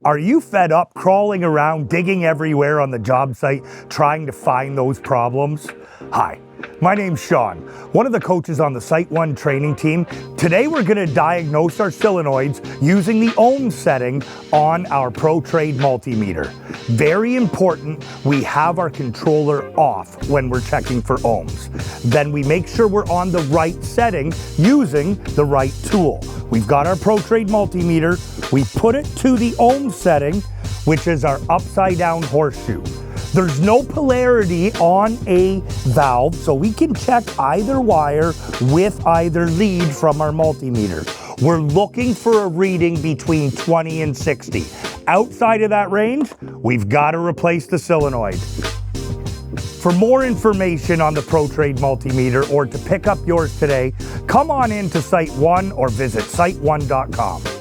Are you fed up crawling around, digging everywhere on the job site, trying to find those problems? Hi, my name's Shawn, one of the coaches on the SiteOne training team. Today we're going to diagnose our solenoids using the Ohms setting on our ProTrade multimeter. Very important, we have our controller off when we're checking for ohms. Then we make sure we're on the right setting using the right tool. We've got our ProTrade multimeter, we put it to the Ohms setting, which is our upside down horseshoe. There's no polarity on a valve, so we can check either wire with either lead from our multimeter. We're looking for a reading between 20 and 60. Outside of that range, we've got to replace the solenoid. For more information on the ProTrade multimeter or to pick up yours today, come on in to SiteOne or visit SiteOne.com.